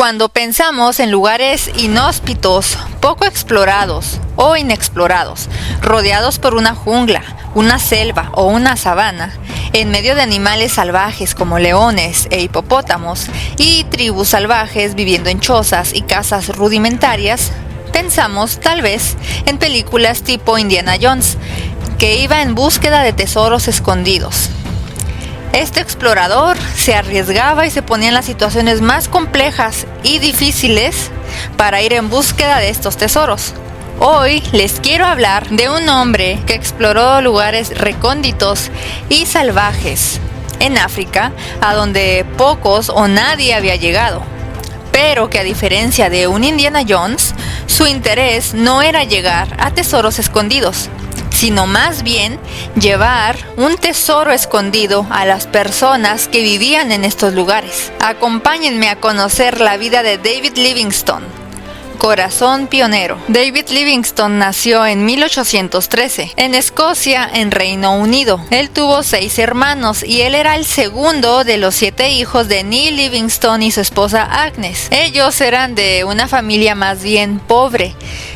Cuando pensamos en lugares inhóspitos, poco explorados o inexplorados, rodeados por una jungla, una selva o una sabana, en medio de animales salvajes como leones e hipopótamos y tribus salvajes viviendo en chozas y casas rudimentarias, pensamos tal vez en películas tipo Indiana Jones, que iba en búsqueda de tesoros escondidos. Este explorador se arriesgaba y se ponía en las situaciones más complejas y difíciles para ir en búsqueda de estos tesoros. Hoy les quiero hablar de un hombre que exploró lugares recónditos y salvajes en África, a donde pocos o nadie había llegado, pero que a diferencia de un Indiana Jones, su interés no era llegar a tesoros escondidos, sino más bien llevar un tesoro escondido a las personas que vivían en estos lugares. Acompáñenme a conocer la vida de David Livingstone. Corazón pionero. David Livingstone nació en 1813 en Escocia, en Reino Unido. Él tuvo 6 hermanos y él era el segundo de los 7 hijos de Neil Livingstone y su esposa Agnes. Ellos eran de una familia más bien pobre.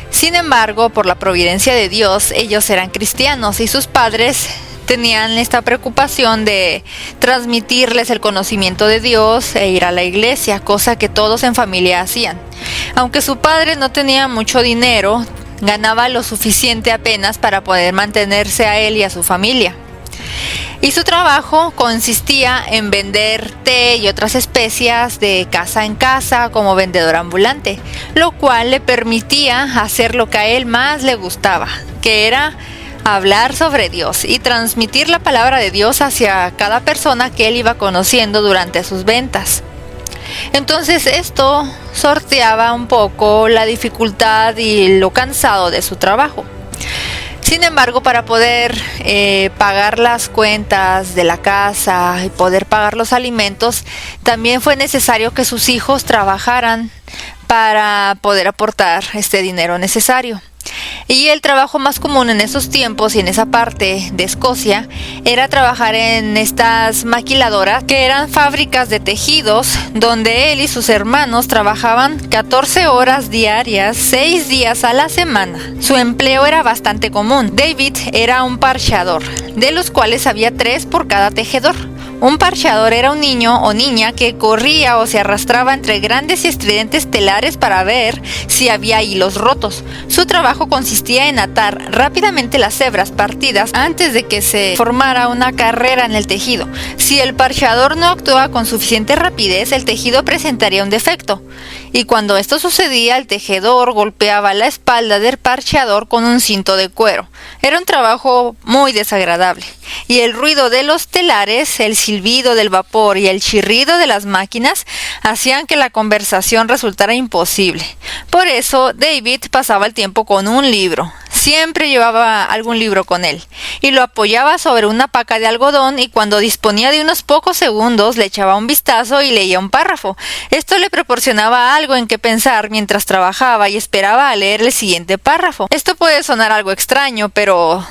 Sin embargo, por la providencia de Dios, ellos eran cristianos y sus padres tenían esta preocupación de transmitirles el conocimiento de Dios e ir a la iglesia, cosa que todos en familia hacían. Aunque su padre no tenía mucho dinero, ganaba lo suficiente apenas para poder mantenerse a él y a su familia. Y su trabajo consistía en vender té y otras especias de casa en casa como vendedor ambulante, lo cual le permitía hacer lo que a él más le gustaba, que era hablar sobre Dios y transmitir la palabra de Dios hacia cada persona que él iba conociendo durante sus ventas. Entonces esto sorteaba un poco la dificultad y lo cansado de su trabajo. Sin embargo, para poder pagar las cuentas de la casa y poder pagar los alimentos, también fue necesario que sus hijos trabajaran para poder aportar este dinero necesario. Y el trabajo más común en esos tiempos y en esa parte de Escocia era trabajar en estas maquiladoras, que eran fábricas de tejidos, donde él y sus hermanos trabajaban 14 horas diarias, 6 días a la semana. Su empleo era bastante común. David era un parcheador, de los cuales había 3 por cada tejedor. Un parcheador era un niño o niña que corría o se arrastraba entre grandes y estridentes telares para ver si había hilos rotos. Su trabajo consistía en atar rápidamente las hebras partidas antes de que se formara una carrera en el tejido. Si el parcheador no actuaba con suficiente rapidez, el tejido presentaría un defecto. Y cuando esto sucedía, el tejedor golpeaba la espalda del parcheador con un cinto de cuero. Era un trabajo muy desagradable. Y el ruido de los telares, el silbido del vapor y el chirrido de las máquinas hacían que la conversación resultara imposible. Por eso, David pasaba el tiempo con un libro. Siempre llevaba algún libro con él y lo apoyaba sobre una paca de algodón, y cuando disponía de unos pocos segundos le echaba un vistazo y leía un párrafo. Esto le proporcionaba algo en qué pensar mientras trabajaba y esperaba a leer el siguiente párrafo. Esto puede sonar algo extraño, pero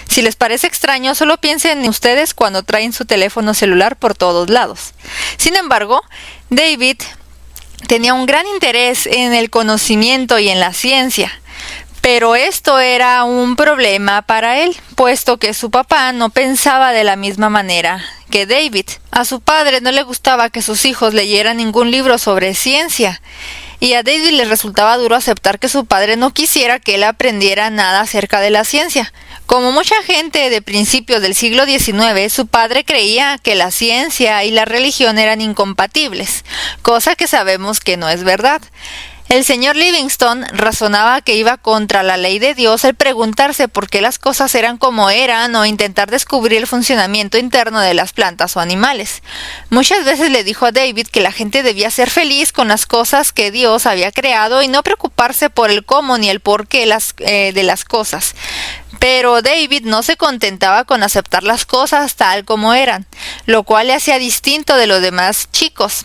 si les parece extraño, solo piensen en ustedes cuando traen su teléfono celular por todos lados. Sin embargo, David tenía un gran interés en el conocimiento y en la ciencia. Pero esto era un problema para él, puesto que su papá no pensaba de la misma manera que David. A su padre no le gustaba que sus hijos leyeran ningún libro sobre ciencia, y a David le resultaba duro aceptar que su padre no quisiera que él aprendiera nada acerca de la ciencia. Como mucha gente de principios del siglo XIX, su padre creía que la ciencia y la religión eran incompatibles, cosa que sabemos que no es verdad. El señor Livingstone razonaba que iba contra la ley de Dios el preguntarse por qué las cosas eran como eran o intentar descubrir el funcionamiento interno de las plantas o animales. Muchas veces le dijo a David que la gente debía ser feliz con las cosas que Dios había creado y no preocuparse por el cómo ni el por qué de las cosas. Pero David no se contentaba con aceptar las cosas tal como eran, lo cual le hacía distinto de los demás chicos.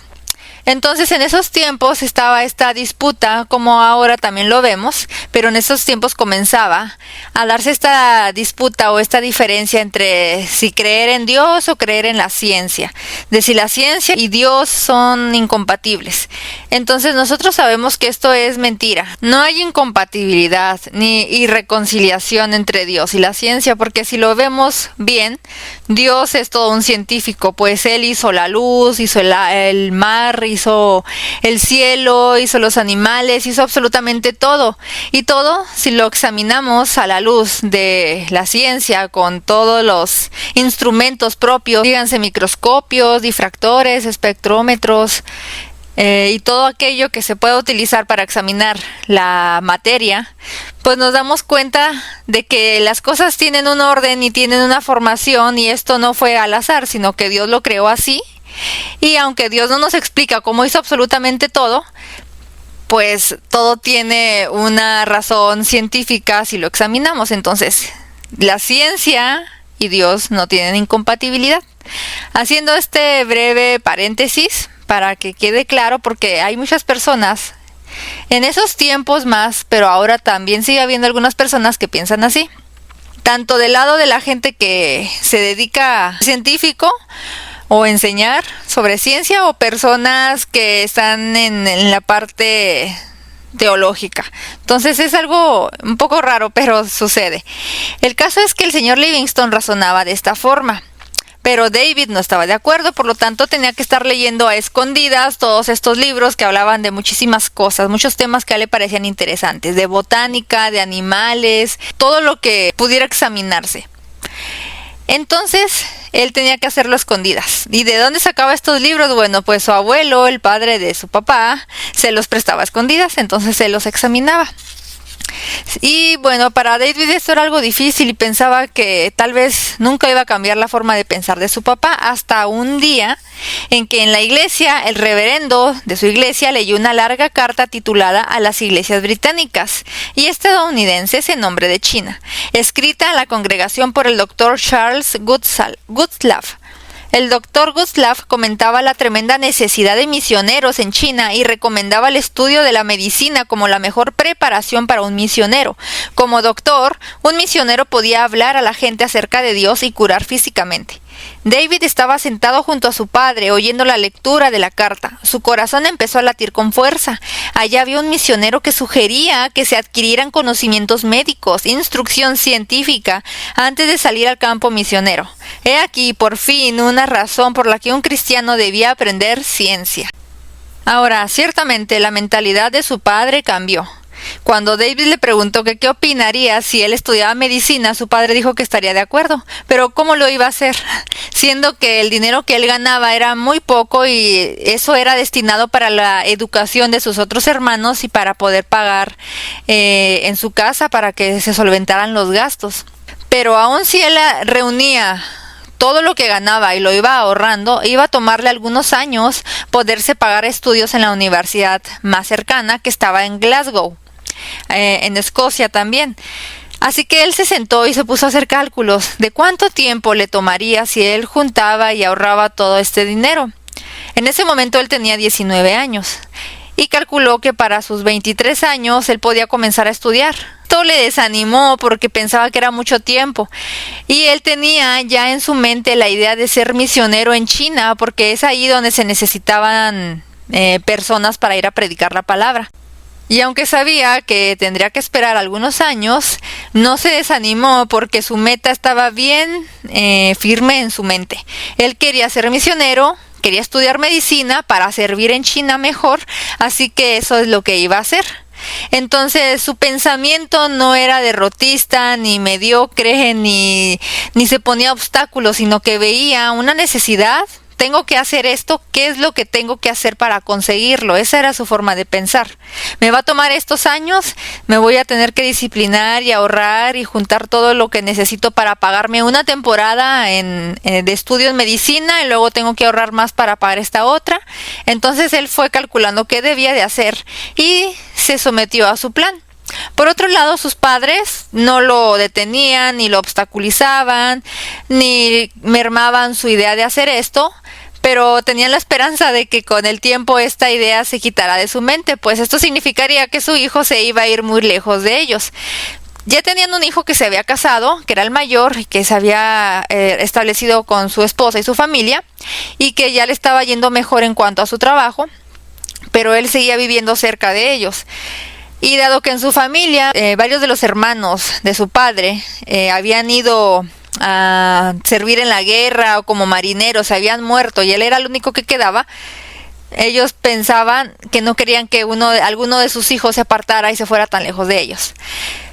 Entonces en esos tiempos estaba esta disputa, como ahora también lo vemos, pero en esos tiempos comenzaba a darse esta disputa o esta diferencia entre si creer en Dios o creer en la ciencia, de si la ciencia y Dios son incompatibles. Entonces nosotros sabemos que esto es mentira. No hay incompatibilidad ni irreconciliación entre Dios y la ciencia, porque si lo vemos bien, Dios es todo un científico, pues Él hizo la luz, hizo el mar, hizo el cielo, hizo los animales, hizo absolutamente todo. Y todo, si lo examinamos a la luz de la ciencia, con todos los instrumentos propios, díganse microscopios, difractores, espectrómetros, y todo aquello que se pueda utilizar para examinar la materia, pues nos damos cuenta de que las cosas tienen un orden y tienen una formación, y esto no fue al azar, sino que Dios lo creó así. Y aunque Dios no nos explica cómo hizo absolutamente todo, pues todo tiene una razón científica si lo examinamos. Entonces, la ciencia y Dios no tienen incompatibilidad. Haciendo este breve paréntesis para que quede claro, porque hay muchas personas en esos tiempos más, pero ahora también sigue habiendo algunas personas que piensan así, tanto del lado de la gente que se dedica a científico o enseñar sobre ciencia, o personas que están en la parte teológica. Entonces es algo un poco raro, pero sucede. El caso es que el señor Livingstone razonaba de esta forma, pero David no estaba de acuerdo, por lo tanto tenía que estar leyendo a escondidas todos estos libros que hablaban de muchísimas cosas, muchos temas que a él le parecían interesantes, de botánica, de animales, todo lo que pudiera examinarse. Entonces, él tenía que hacerlo a escondidas. ¿Y de dónde sacaba estos libros? Bueno, pues su abuelo, el padre de su papá, se los prestaba a escondidas, entonces él los examinaba. Y bueno, para David esto era algo difícil y pensaba que tal vez nunca iba a cambiar la forma de pensar de su papá, hasta un día en que en la iglesia el reverendo de su iglesia leyó una larga carta titulada A las iglesias británicas y estadounidenses en nombre de China, escrita a la congregación por el doctor Charles Gustloff. El doctor Gustloff comentaba la tremenda necesidad de misioneros en China y recomendaba el estudio de la medicina como la mejor preparación para un misionero. Como doctor, un misionero podía hablar a la gente acerca de Dios y curar físicamente. David estaba sentado junto a su padre, oyendo la lectura de la carta. Su corazón empezó a latir con fuerza. Allá había un misionero que sugería que se adquirieran conocimientos médicos, instrucción científica, antes de salir al campo misionero. He aquí, por fin, una razón por la que un cristiano debía aprender ciencia. Ahora, ciertamente, la mentalidad de su padre cambió. Cuando David le preguntó que qué opinaría si él estudiaba medicina, su padre dijo que estaría de acuerdo. Pero ¿cómo lo iba a hacer? Siendo que el dinero que él ganaba era muy poco y eso era destinado para la educación de sus otros hermanos y para poder pagar en su casa para que se solventaran los gastos. Pero aun si él reunía todo lo que ganaba y lo iba ahorrando, iba a tomarle algunos años poderse pagar estudios en la universidad más cercana, que estaba en Glasgow, en Escocia también. Así que él se sentó y se puso a hacer cálculos de cuánto tiempo le tomaría si él juntaba y ahorraba todo este dinero. En ese momento él tenía 19 años y calculó que para sus 23 años él podía comenzar a estudiar. Esto le desanimó porque pensaba que era mucho tiempo y él tenía ya en su mente la idea de ser misionero en China, porque es ahí donde se necesitaban personas para ir a predicar la palabra. Y aunque sabía que tendría que esperar algunos años, no se desanimó porque su meta estaba bien firme en su mente. Él quería ser misionero, quería estudiar medicina para servir en China mejor, así que eso es lo que iba a hacer. Entonces su pensamiento no era derrotista, ni mediocre, ni se ponía obstáculos, sino que veía una necesidad. Tengo que hacer esto, ¿qué es lo que tengo que hacer para conseguirlo? Esa era su forma de pensar. Me va a tomar estos años, me voy a tener que disciplinar y ahorrar y juntar todo lo que necesito para pagarme una temporada de estudio en medicina y luego tengo que ahorrar más para pagar esta otra. Entonces él fue calculando qué debía de hacer y se sometió a su plan. Por otro lado, sus padres no lo detenían, ni lo obstaculizaban, ni mermaban su idea de hacer esto, pero tenían la esperanza de que con el tiempo esta idea se quitara de su mente, pues esto significaría que su hijo se iba a ir muy lejos de ellos. Ya tenían un hijo que se había casado, que era el mayor, y que se había establecido con su esposa y su familia, y que ya le estaba yendo mejor en cuanto a su trabajo, pero él seguía viviendo cerca de ellos. Y dado que en su familia varios de los hermanos de su padre habían ido a servir en la guerra o como marineros, se habían muerto y él era el único que quedaba, ellos pensaban que no querían que alguno de sus hijos se apartara y se fuera tan lejos de ellos.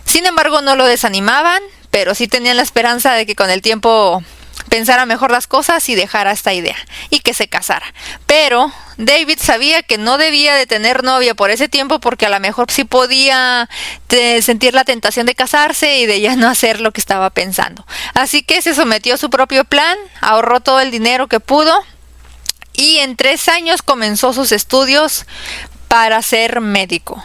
Sin embargo, no lo desanimaban, pero sí tenían la esperanza de que con el tiempo pensara mejor las cosas y dejara esta idea y que se casara. Pero David sabía que no debía de tener novia por ese tiempo porque a lo mejor sí podía sentir la tentación de casarse y de ya no hacer lo que estaba pensando. Así que se sometió a su propio plan, ahorró todo el dinero que pudo y en 3 años comenzó sus estudios para ser médico.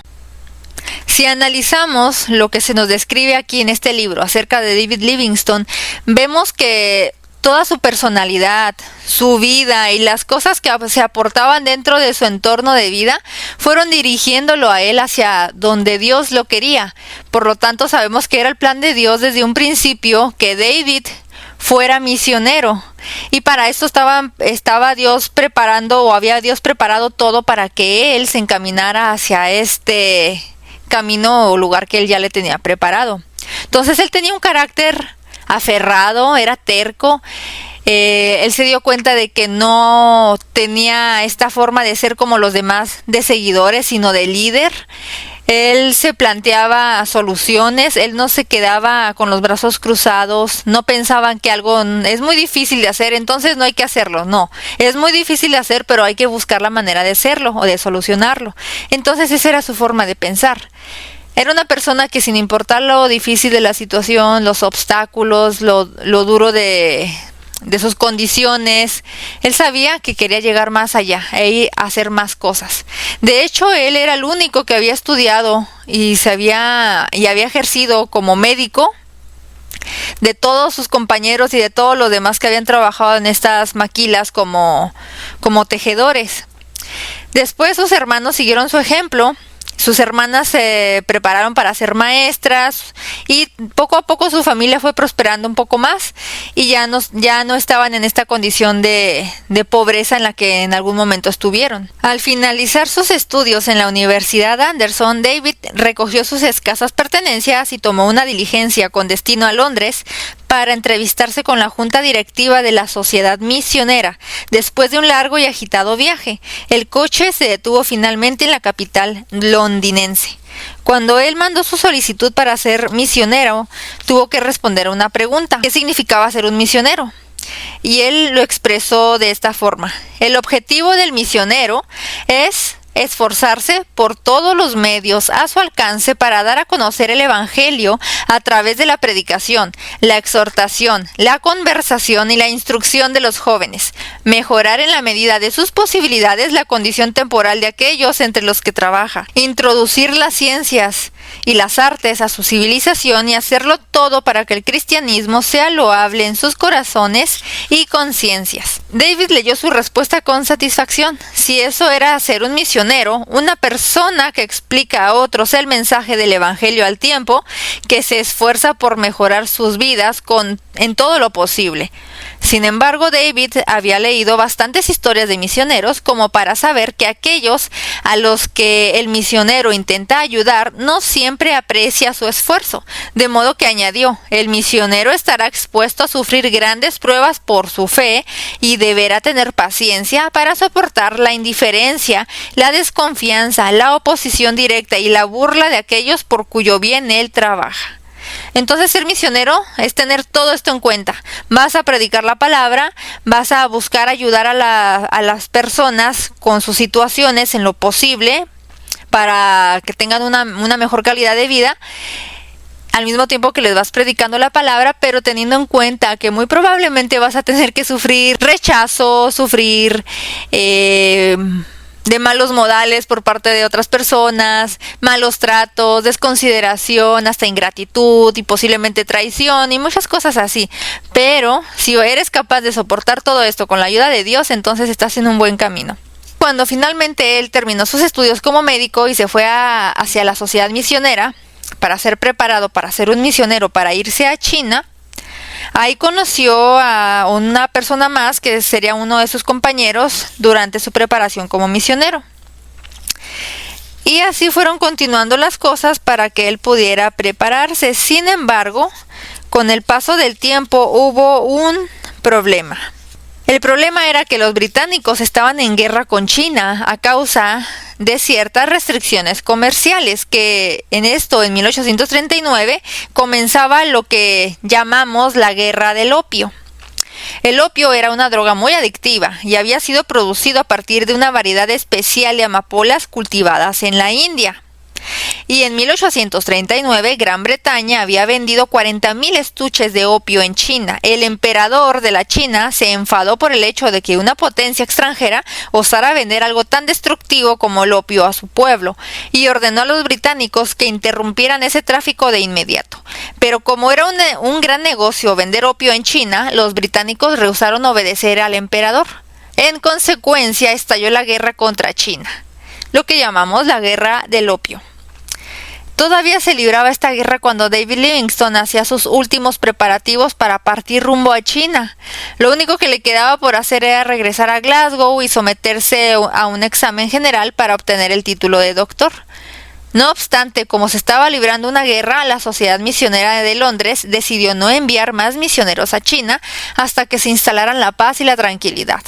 Si analizamos lo que se nos describe aquí en este libro acerca de David Livingstone, vemos que toda su personalidad, su vida y las cosas que se aportaban dentro de su entorno de vida fueron dirigiéndolo a él hacia donde Dios lo quería. Por lo tanto, sabemos que era el plan de Dios desde un principio que David fuera misionero. Y para esto estaba Dios preparando, o había Dios preparado todo para que él se encaminara hacia este camino o lugar que él ya le tenía preparado. Entonces él tenía un carácter aferrado, era terco. Él se dio cuenta de que no tenía esta forma de ser como los demás de seguidores, sino de líder. Él se planteaba soluciones, él no se quedaba con los brazos cruzados, no pensaban que algo es muy difícil de hacer, entonces no hay que hacerlo. No, es muy difícil de hacer, pero hay que buscar la manera de hacerlo o de solucionarlo. Entonces esa era su forma de pensar. Era una persona que, sin importar lo difícil de la situación, los obstáculos, lo duro de sus condiciones, él sabía que quería llegar más allá e hacer más cosas. De hecho, él era el único que había estudiado y había ejercido como médico de todos sus compañeros y de todos los demás que habían trabajado en estas maquilas como tejedores. Después sus hermanos siguieron su ejemplo. Sus hermanas se prepararon para ser maestras y poco a poco su familia fue prosperando un poco más y ya no estaban en esta condición de pobreza en la que en algún momento estuvieron. Al finalizar sus estudios en la Universidad Anderson, David recogió sus escasas pertenencias y tomó una diligencia con destino a Londres para entrevistarse con la junta directiva de la Sociedad Misionera. Después de un largo y agitado viaje, el coche se detuvo finalmente en la capital londinense. Cuando él mandó su solicitud para ser misionero, tuvo que responder a una pregunta: ¿qué significaba ser un misionero? Y él lo expresó de esta forma: el objetivo del misionero es esforzarse por todos los medios a su alcance para dar a conocer el Evangelio a través de la predicación, la exhortación, la conversación y la instrucción de los jóvenes, mejorar en la medida de sus posibilidades la condición temporal de aquellos entre los que trabaja, introducir las ciencias y las artes a su civilización y hacerlo todo para que el cristianismo sea loable en sus corazones y conciencias. David leyó su respuesta con satisfacción. Si eso era ser un misionero, una persona que explica a otros el mensaje del Evangelio al tiempo, que se esfuerza por mejorar sus vidas en todo lo posible. Sin embargo, David había leído bastantes historias de misioneros como para saber que aquellos a los que el misionero intenta ayudar no siempre aprecia su esfuerzo, de modo que añadió: el misionero estará expuesto a sufrir grandes pruebas por su fe y deberá tener paciencia para soportar la indiferencia, la desconfianza, la oposición directa y la burla de aquellos por cuyo bien él trabaja. Entonces, ser misionero es tener todo esto en cuenta. Vas a predicar la palabra, vas a buscar ayudar a las personas con sus situaciones en lo posible para que tengan una mejor calidad de vida, al mismo tiempo que les vas predicando la palabra, pero teniendo en cuenta que muy probablemente vas a tener que sufrir rechazo, sufrir de malos modales por parte de otras personas, malos tratos, desconsideración, hasta ingratitud y posiblemente traición y muchas cosas así. Pero si eres capaz de soportar todo esto con la ayuda de Dios, entonces estás en un buen camino. Cuando finalmente él terminó sus estudios como médico y se fue hacia la sociedad misionera para ser preparado para ser un misionero, para irse a China, ahí conoció a una persona más que sería uno de sus compañeros durante su preparación como misionero. Y así fueron continuando las cosas para que él pudiera prepararse. Sin embargo, con el paso del tiempo hubo un problema. El problema era que los británicos estaban en guerra con China a causa de ciertas restricciones comerciales, que en 1839 comenzaba lo que llamamos la guerra del opio. El opio era una droga muy adictiva y había sido producido a partir de una variedad especial de amapolas cultivadas en la India. Y en 1839 Gran Bretaña había vendido 40,000 estuches de opio en China. El emperador de la China se enfadó por el hecho de que una potencia extranjera osara vender algo tan destructivo como el opio a su pueblo y ordenó a los británicos que interrumpieran ese tráfico de inmediato. Pero como era un gran negocio vender opio en China, los británicos rehusaron obedecer al emperador. En consecuencia, estalló la guerra contra China, lo que llamamos la guerra del opio. Todavía se libraba esta guerra cuando David Livingstone hacía sus últimos preparativos para partir rumbo a China. Lo único que le quedaba por hacer era regresar a Glasgow y someterse a un examen general para obtener el título de doctor. No obstante, como se estaba librando una guerra, la Sociedad Misionera de Londres decidió no enviar más misioneros a China hasta que se instalaran la paz y la tranquilidad.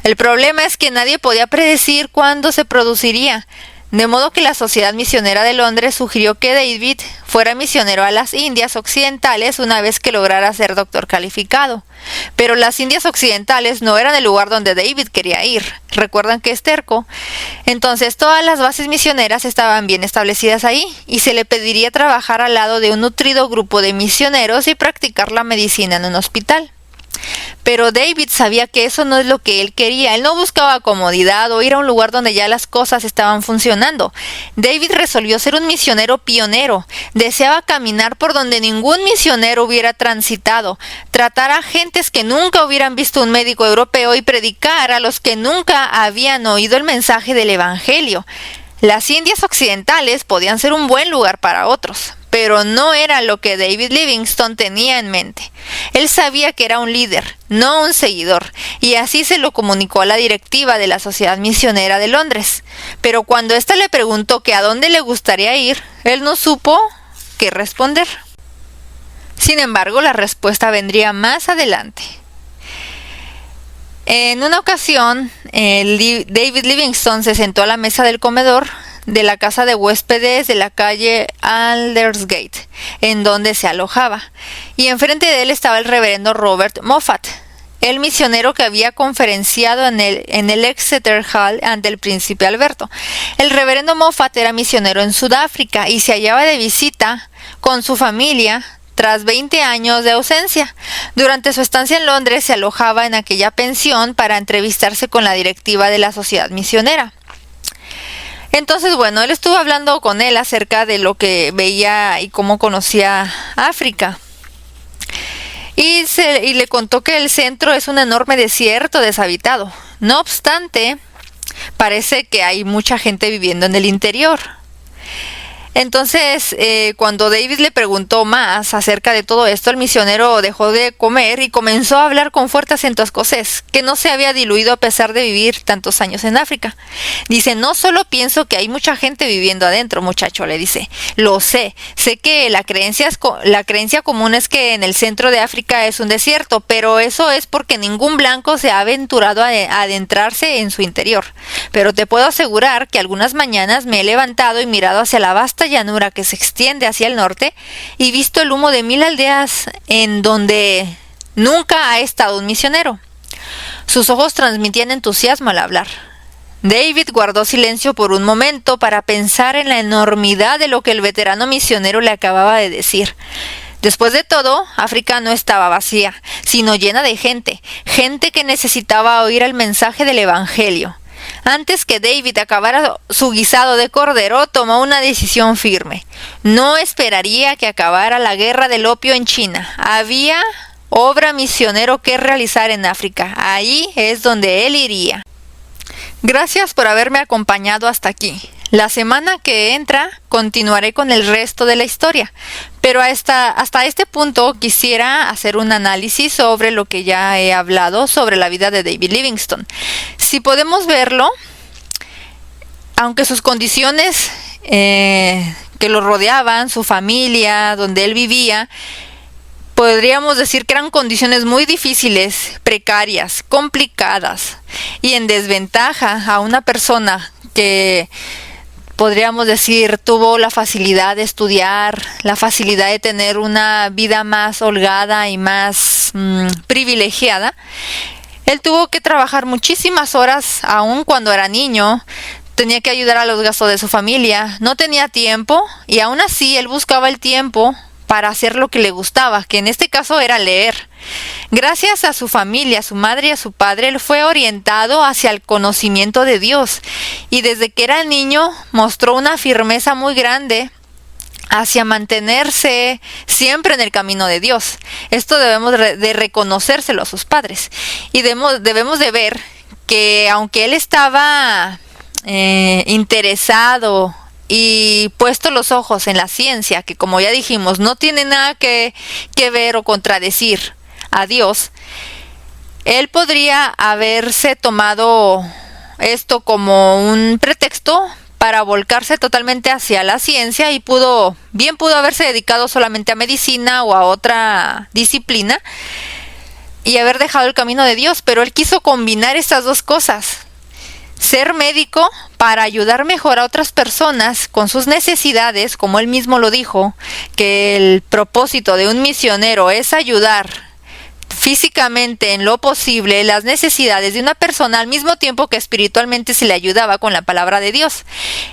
El problema es que nadie podía predecir cuándo se produciría. De modo que la Sociedad Misionera de Londres sugirió que David fuera misionero a las Indias Occidentales una vez que lograra ser doctor calificado. Pero las Indias Occidentales no eran el lugar donde David quería ir. ¿Recuerdan que es terco? Entonces todas las bases misioneras estaban bien establecidas ahí y se le pediría trabajar al lado de un nutrido grupo de misioneros y practicar la medicina en un hospital. Pero David sabía que eso no es lo que él quería. Él no buscaba comodidad o ir a un lugar donde ya las cosas estaban funcionando. David resolvió ser un misionero pionero. Deseaba caminar por donde ningún misionero hubiera transitado, tratar a gentes que nunca hubieran visto un médico europeo y predicar a los que nunca habían oído el mensaje del Evangelio. Las Indias Occidentales podían ser un buen lugar para otros, pero no era lo que David Livingstone tenía en mente. Él sabía que era un líder, no un seguidor, y así se lo comunicó a la directiva de la Sociedad Misionera de Londres. Pero cuando ésta le preguntó que a dónde le gustaría ir, él no supo qué responder. Sin embargo, la respuesta vendría más adelante. En una ocasión, David Livingstone se sentó a la mesa del comedor de la casa de huéspedes de la calle Aldersgate, en donde se alojaba, y enfrente de él estaba el reverendo Robert Moffat, el misionero que había conferenciado en el Exeter Hall ante el príncipe Alberto. El reverendo Moffat era misionero en Sudáfrica y se hallaba de visita con su familia tras 20 años de ausencia. Durante su estancia en Londres se alojaba en aquella pensión para entrevistarse con la directiva de la sociedad misionera. Entonces, bueno, él estuvo hablando con él acerca de lo que veía y cómo conocía África. Y le contó que el centro es un enorme desierto deshabitado. No obstante, parece que hay mucha gente viviendo en el interior. Entonces, cuando David le preguntó más acerca de todo esto, el misionero dejó de comer y comenzó a hablar con fuerte acento escocés, que no se había diluido a pesar de vivir tantos años en África. Dice: no solo pienso que hay mucha gente viviendo adentro, muchacho, le dice. Lo sé que la creencia común es que en el centro de África es un desierto, pero eso es porque ningún blanco se ha aventurado a adentrarse en su interior. Pero te puedo asegurar que algunas mañanas me he levantado y mirado hacia la vasta llanura que se extiende hacia el norte y visto el humo de 1000 aldeas en donde nunca ha estado un misionero. Sus ojos transmitían entusiasmo al hablar. David guardó silencio por un momento para pensar en la enormidad de lo que el veterano misionero le acababa de decir. Después de todo, África no estaba vacía, sino llena de gente que necesitaba oír el mensaje del Evangelio. Antes que David acabara su guisado de cordero, tomó una decisión firme. No esperaría que acabara la guerra del opio en China. Había obra misionero que realizar en África. Ahí es donde él iría. Gracias por haberme acompañado hasta aquí. La semana que entra continuaré con el resto de la historia, pero hasta este punto quisiera hacer un análisis sobre lo que ya he hablado sobre la vida de David Livingstone. Si podemos verlo, aunque sus condiciones que lo rodeaban, su familia, donde él vivía, podríamos decir que eran condiciones muy difíciles, precarias, complicadas y en desventaja a una persona que podríamos decir tuvo la facilidad de estudiar, la facilidad de tener una vida más holgada y más privilegiada. Él tuvo que trabajar muchísimas horas aún cuando era niño. Tenía que ayudar a los gastos de su familia, no tenía tiempo y aún así él buscaba el tiempo para hacer lo que le gustaba, que en este caso era leer. Gracias a su familia, a su madre y a su padre, él fue orientado hacia el conocimiento de Dios y desde que era niño mostró una firmeza muy grande hacia mantenerse siempre en el camino de Dios. Esto debemos de reconocérselo a sus padres y debemos de ver que aunque él estaba interesado y puesto los ojos en la ciencia, que como ya dijimos no tiene nada que ver o contradecir a Dios, él podría haberse tomado esto como un pretexto para volcarse totalmente hacia la ciencia y pudo haberse dedicado solamente a medicina o a otra disciplina y haber dejado el camino de Dios, pero él quiso combinar estas dos cosas. Ser médico para ayudar mejor a otras personas con sus necesidades, como él mismo lo dijo, que el propósito de un misionero es ayudar físicamente en lo posible las necesidades de una persona al mismo tiempo que espiritualmente se le ayudaba con la palabra de Dios.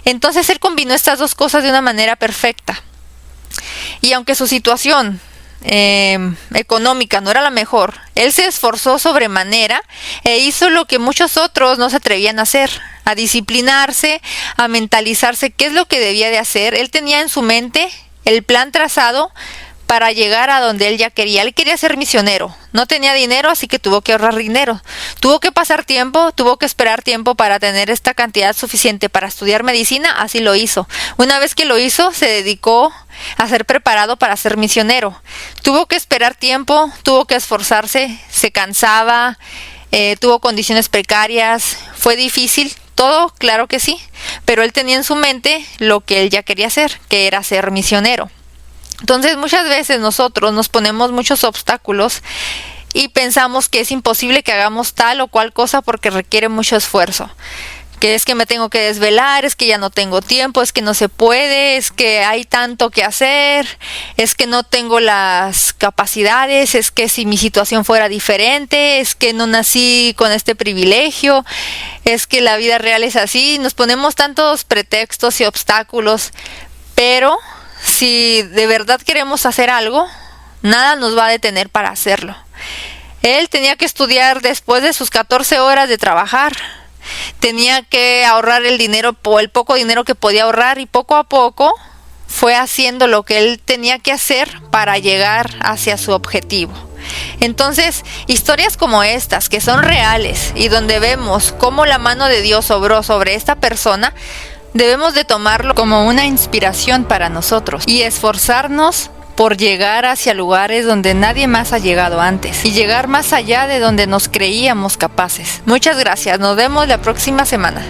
Entonces él combinó estas dos cosas de una manera perfecta. Y aunque su situación económica no era la mejor, él se esforzó sobremanera e hizo lo que muchos otros no se atrevían a hacer, a disciplinarse, a mentalizarse qué es lo que debía de hacer. Él tenía en su mente el plan trazado para llegar a donde él ya quería. Él quería ser misionero, no tenía dinero, así que tuvo que ahorrar dinero, tuvo que pasar tiempo, tuvo que esperar tiempo para tener esta cantidad suficiente para estudiar medicina. Así lo hizo. Una vez que lo hizo, se dedicó a ser preparado para ser misionero. Tuvo que esperar tiempo, tuvo que esforzarse, se cansaba, tuvo condiciones precarias, fue difícil, todo, claro que sí, pero él tenía en su mente lo que él ya quería hacer, que era ser misionero. Entonces muchas veces nosotros nos ponemos muchos obstáculos y pensamos que es imposible que hagamos tal o cual cosa porque requiere mucho esfuerzo. Que es que me tengo que desvelar, es que ya no tengo tiempo, es que no se puede, es que hay tanto que hacer, es que no tengo las capacidades, es que si mi situación fuera diferente, es que no nací con este privilegio, es que la vida real es así. Nos ponemos tantos pretextos y obstáculos, pero si de verdad queremos hacer algo, nada nos va a detener para hacerlo. Él tenía que estudiar después de sus 14 horas de trabajar. Tenía que ahorrar el dinero, el poco dinero que podía ahorrar, y poco a poco fue haciendo lo que él tenía que hacer para llegar hacia su objetivo. Entonces, historias como estas, que son reales y donde vemos cómo la mano de Dios obró sobre esta persona, debemos de tomarlo como una inspiración para nosotros y esforzarnos por llegar hacia lugares donde nadie más ha llegado antes y llegar más allá de donde nos creíamos capaces. Muchas gracias, nos vemos la próxima semana.